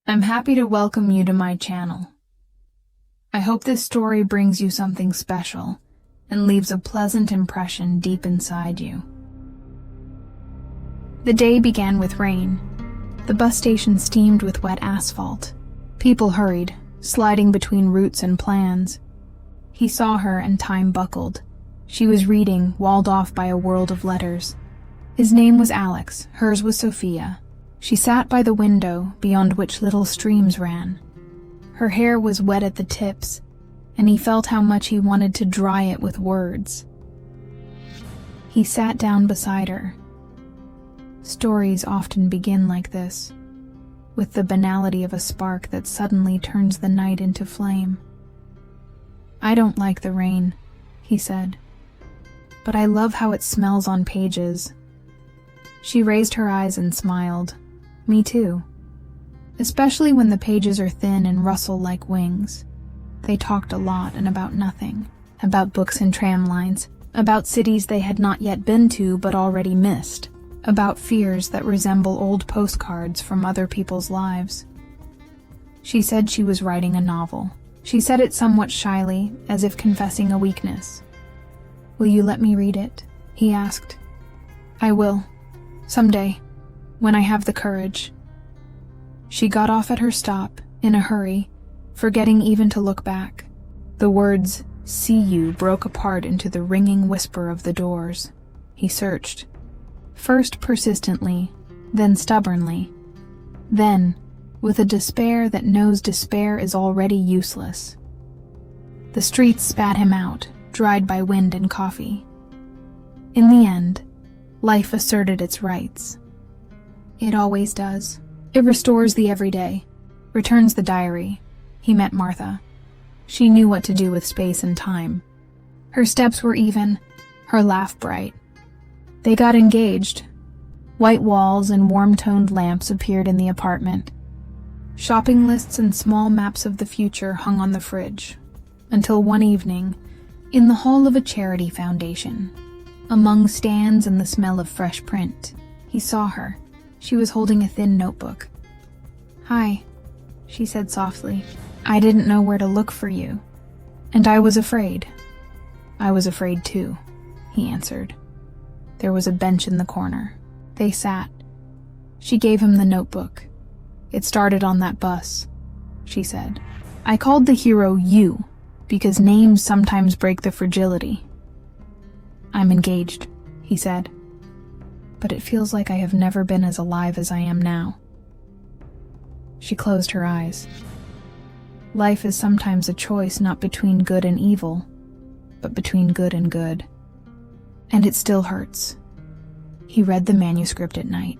I'm happy to welcome you to my channel. I hope this story brings you something special and leaves a pleasant impression deep inside you. The day began with rain. The bus station steamed with wet asphalt. People hurried, sliding between routes and plans. He saw her and time buckled. She was reading, walled off by a world of letters. His name was Alex, hers was Sophia. She sat by the window, beyond which little streams ran. Her hair was wet at the tips, and he felt how much he wanted to dry it with words. He sat down beside her. Stories often begin like this, with the banality of a spark that suddenly turns the night into flame. "I don't like the rain," he said, "but I love how it smells on pages." She raised her eyes and smiled. "Me too. Especially when the pages are thin and rustle like wings." They talked a lot and about nothing. About books and tram lines. About cities they had not yet been to but already missed. About fears that resemble old postcards from other people's lives. She said she was writing a novel. She said it somewhat shyly, as if confessing a weakness. "Will you let me read it?" he asked. "I will. Someday. When I have the courage." She got off at her stop, in a hurry, forgetting even to look back. The words, "see you," broke apart into the ringing whisper of the doors. He searched. First persistently, then stubbornly. Then, with a despair that knows despair is already useless. The streets spat him out, dried by wind and coffee. In the end, life asserted its rights. It always does. It restores the everyday, returns the diary. He met Martha. She knew what to do with space and time. Her steps were even, her laugh bright. They got engaged. White walls and warm-toned lamps appeared in the apartment. Shopping lists and small maps of the future hung on the fridge. Until one evening, in the hall of a charity foundation, among stands and the smell of fresh print, he saw her. She was holding a thin notebook. "Hi," she said softly. "I didn't know where to look for you. And I was afraid." "I was afraid too," he answered. There was a bench in the corner. They sat. She gave him the notebook. "It started on that bus," she said. "I called the hero you, because names sometimes break the fragility." "I'm engaged," he said. "But it feels like I have never been as alive as I am now." She closed her eyes. Life is sometimes a choice not between good and evil, but between good and good. And it still hurts. He read the manuscript at night.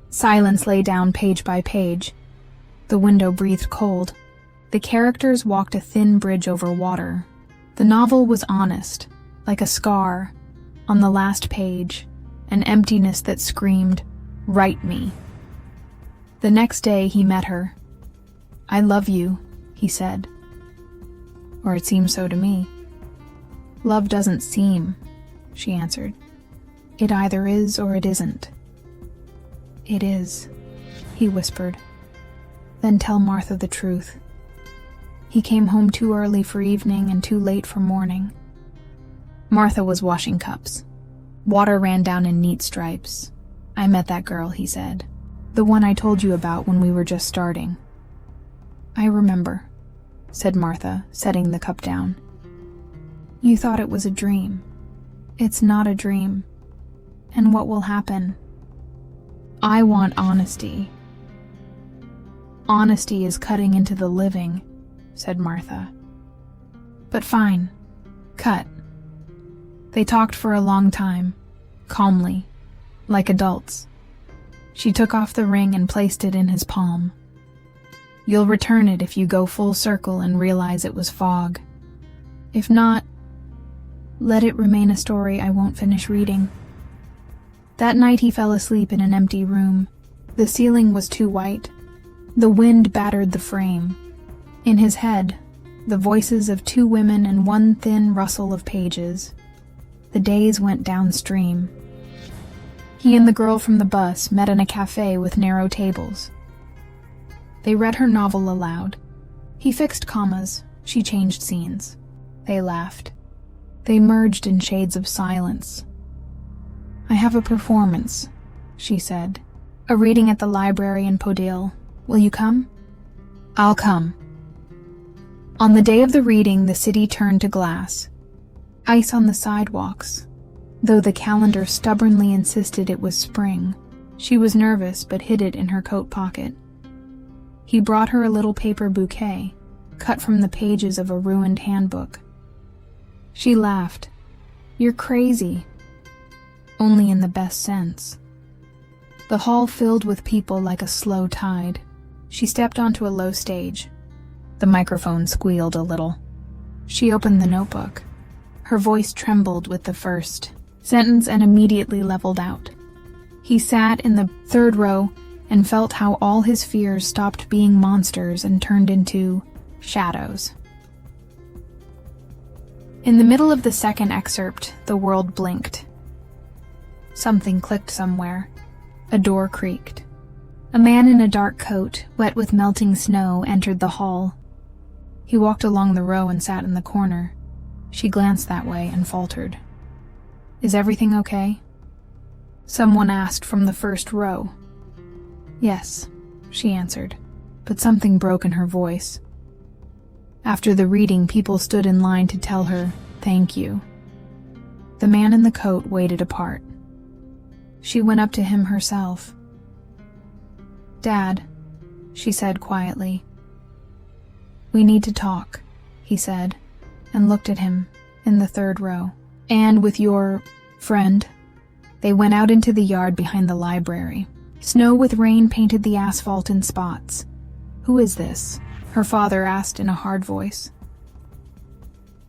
Silence lay down page by page. The window breathed cold. The characters walked a thin bridge over water. The novel was honest, like a scar. On the last page, an emptiness that screamed, "Write me." The next day he met her. "I love you," he said. "Or it seems so to me." "Love doesn't seem," she answered. "It either is or it isn't." "It is," he whispered. "Then tell Martha the truth." He came home too early for evening and too late for morning. Martha was washing cups. Water ran down in neat stripes. "I met that girl," he said. "The one I told you about when we were just starting." "I remember," said Martha, setting the cup down. "You thought it was a dream. It's not a dream. And what will happen? I want honesty." "Honesty is cutting into the living," said Martha. "But fine. Cut." They talked for a long time, calmly, like adults. She took off the ring and placed it in his palm. "You'll return it if you go full circle and realize it was fog. If not, let it remain a story I won't finish reading." That night he fell asleep in an empty room. The ceiling was too white. The wind battered the frame. In his head, the voices of two women and one thin rustle of pages. The days went downstream. He and the girl from the bus met in a cafe with narrow tables. They read her novel aloud. He fixed commas. She changed scenes. They laughed. They merged in shades of silence. "I have a performance," she said. "A reading at the library in Podil. Will you come?" "I'll come." On the day of the reading, the city turned to glass. Ice on the sidewalks, though the calendar stubbornly insisted it was spring. She was nervous, but hid it in her coat pocket. He brought her a little paper bouquet, cut from the pages of a ruined handbook. She laughed. "You're crazy." Only in the best sense. The hall filled with people like a slow tide. She stepped onto a low stage. The microphone squealed a little. She opened the notebook. Her voice trembled with the first sentence and immediately leveled out. He sat in the third row and felt how all his fears stopped being monsters and turned into shadows. In the middle of the second excerpt, the world blinked. Something clicked somewhere. A door creaked. A man in a dark coat, wet with melting snow, entered the hall. He walked along the row and sat in the corner. She glanced that way and faltered. "Is everything okay?" Someone asked from the first row. "Yes," she answered, but something broke in her voice. After the reading, people stood in line to tell her, "Thank you." The man in the coat waited apart. She went up to him herself. "Dad," she said quietly. "We need to talk," he said, and looked at him in the third row. "And with your friend?" They went out into the yard behind the library. Snow with rain painted the asphalt in spots. "Who is this?" her father asked in a hard voice.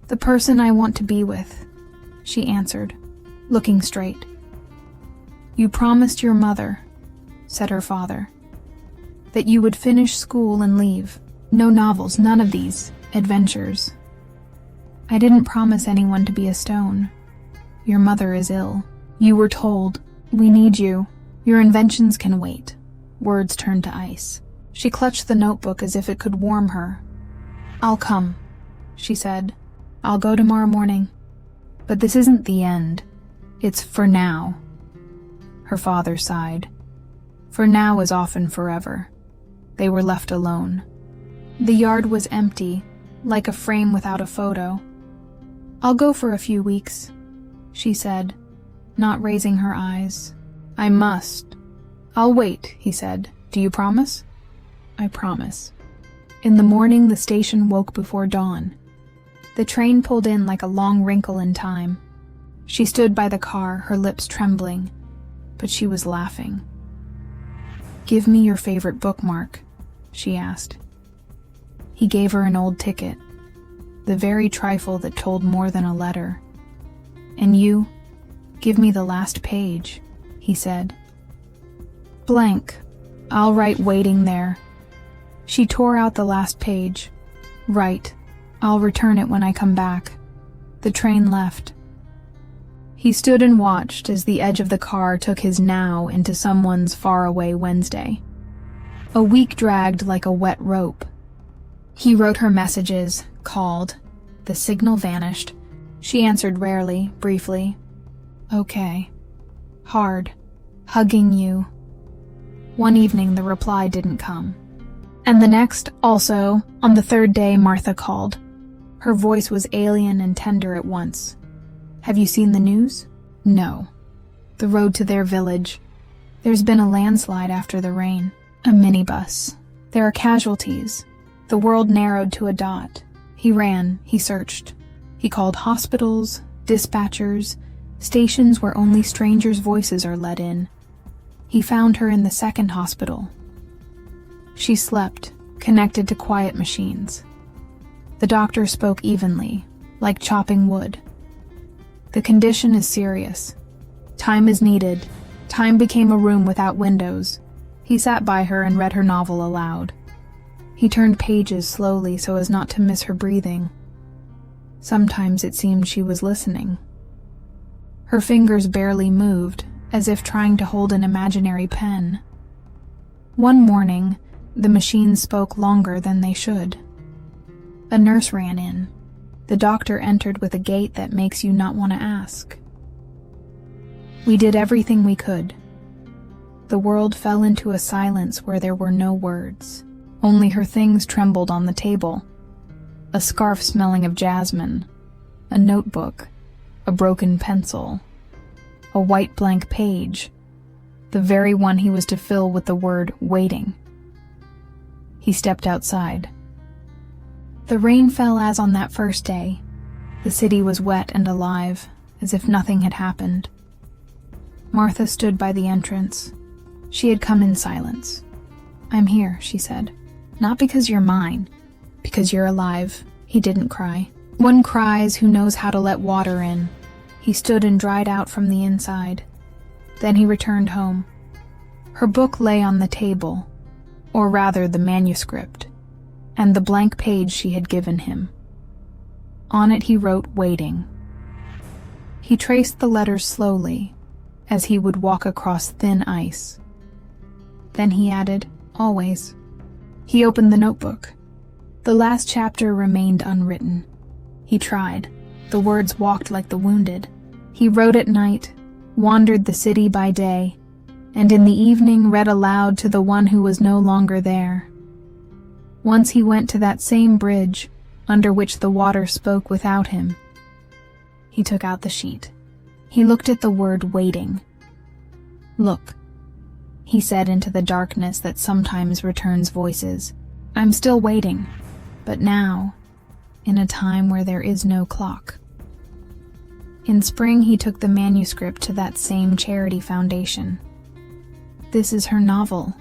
"The person I want to be with," she answered, looking straight. "You promised your mother," said her father, "that you would finish school and leave. No novels, none of these adventures." "I didn't promise anyone to be a stone. Your mother is ill. You were told, we need you. Your inventions can wait." Words turned to ice. She clutched the notebook as if it could warm her. "I'll come," she said. "I'll go tomorrow morning. But this isn't the end. It's for now." Her father sighed. For now is often forever. They were left alone. The yard was empty, like a frame without a photo. "I'll go for a few weeks," she said, not raising her eyes. "I must." "I'll wait," he said. "Do you promise?" "I promise." In the morning, the station woke before dawn. The train pulled in like a long wrinkle in time. She stood by the car, her lips trembling, but she was laughing. "Give me your favorite bookmark," she asked. He gave her an old ticket, the very trifle that told more than a letter. "And you, give me the last page," he said. "Blank. I'll write waiting there." She tore out the last page. "Right. I'll return it when I come back." The train left. He stood and watched as the edge of the car took his now into someone's faraway Wednesday. A week dragged like a wet rope. He wrote her messages, called. The signal vanished. She answered rarely, briefly. "Okay." Hard. Hugging you. One evening the reply didn't come. And the next, also, on the third day, Martha called. Her voice was alien and tender at once. "Have you seen the news?" "No." "The road to their village. There's been a landslide after the rain. A minibus. There are casualties." The world narrowed to a dot. He ran, he searched. He called hospitals, dispatchers, stations where only strangers' voices are let in. He found her in the second hospital. She slept, connected to quiet machines. The doctor spoke evenly, like chopping wood. "The condition is serious. Time is needed." Time became a room without windows. He sat by her and read her novel aloud. He turned pages slowly so as not to miss her breathing. Sometimes it seemed she was listening. Her fingers barely moved, as if trying to hold an imaginary pen. One morning, The machines spoke longer than they should. A nurse ran in. The doctor entered with a gait that makes you not want to ask. We did everything we could. The world fell into a silence where there were no words. Only her things trembled on the table. A scarf smelling of jasmine, a notebook, a broken pencil, a white blank page, the very one he was to fill with the word waiting. He stepped outside. The rain fell as on that first day. The city was wet and alive, as if nothing had happened. Martha stood by the entrance. She had come in silence. "I'm here," she said. "Not because you're mine, because you're alive." He didn't cry. One cries who knows how to let water in. He stood and dried out from the inside. Then he returned home. Her book lay on the table, or rather the manuscript, and the blank page she had given him. On it he wrote waiting. He traced the letters slowly, as he would walk across thin ice. Then he added, always. He opened the notebook. The last chapter remained unwritten. He tried. The words walked like the wounded. He wrote at night, wandered the city by day, and in the evening read aloud to the one who was no longer there. Once he went to that same bridge, under which the water spoke without him. He took out the sheet. He looked at the word waiting. "Look," he said into the darkness that sometimes returns voices. "I'm still waiting, but now, in a time where there is no clock." In spring he took the manuscript to that same charity foundation. "This is her novel,"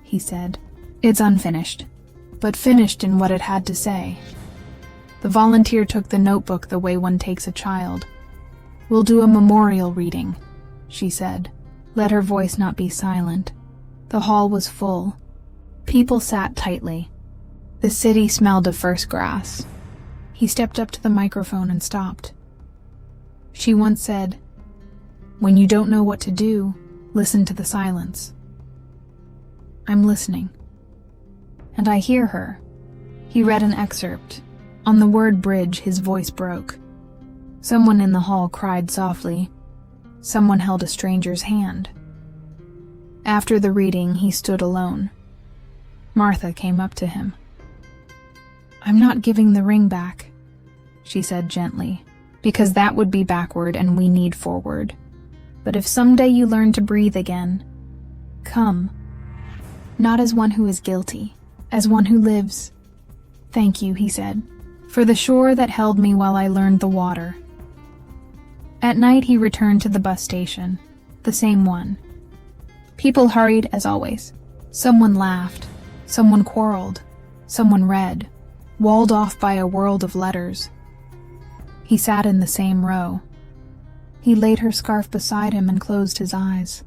he said. "It's unfinished, but finished in what it had to say." The volunteer took the notebook the way one takes a child. "We'll do a memorial reading," she said. Let her voice not be silent. The hall was full. People sat tightly. The city smelled of first grass. He stepped up to the microphone and stopped. She once said, "When you don't know what to do, listen to the silence." I'm listening. And I hear her. He read an excerpt. On the word bridge, his voice broke. Someone in the hall cried softly. Someone held a stranger's hand. After the reading, he stood alone. Martha came up to him. "I'm not giving the ring back," she said gently, "because that would be backward and we need forward. But if someday you learn to breathe again, come. Not as one who is guilty, as one who lives." "Thank you," he said, "for the shore that held me while I learned the water." At night he returned to the bus station, the same one. People hurried as always. Someone laughed, someone quarreled, someone read, walled off by a world of letters. He sat in the same row. He laid her scarf beside him and closed his eyes.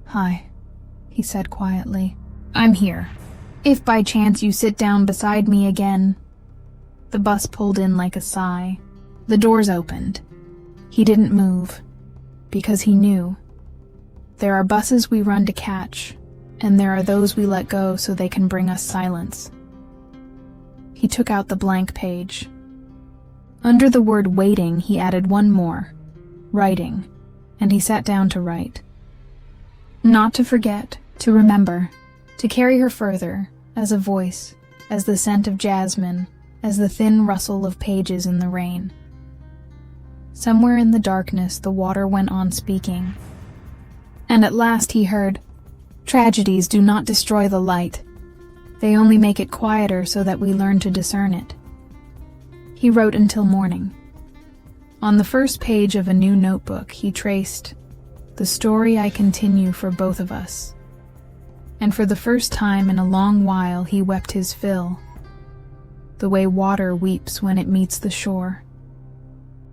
"Hi," he said quietly. "I'm here. If by chance you sit down beside me again." The bus pulled in like a sigh. The doors opened. He didn't move, because he knew. There are buses we run to catch, and there are those we let go so they can bring us silence. He took out the blank page. Under the word waiting, he added one more, writing, and he sat down to write. Not to forget, to remember, to carry her further, as a voice, as the scent of jasmine, as the thin rustle of pages in the rain. Somewhere in the darkness the water went on speaking. And at last he heard, "Tragedies do not destroy the light. They only make it quieter so that we learn to discern it." He wrote until morning. On the first page of a new notebook he traced, "The story I continue for both of us." And for the first time in a long while he wept his fill, the way water weeps when it meets the shore.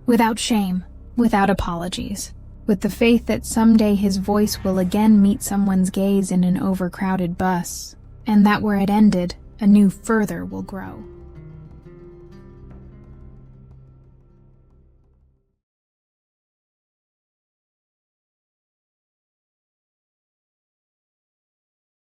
Without shame, without apologies, with the faith that someday his voice will again meet someone's gaze in an overcrowded bus, and that where it ended, a new further will grow.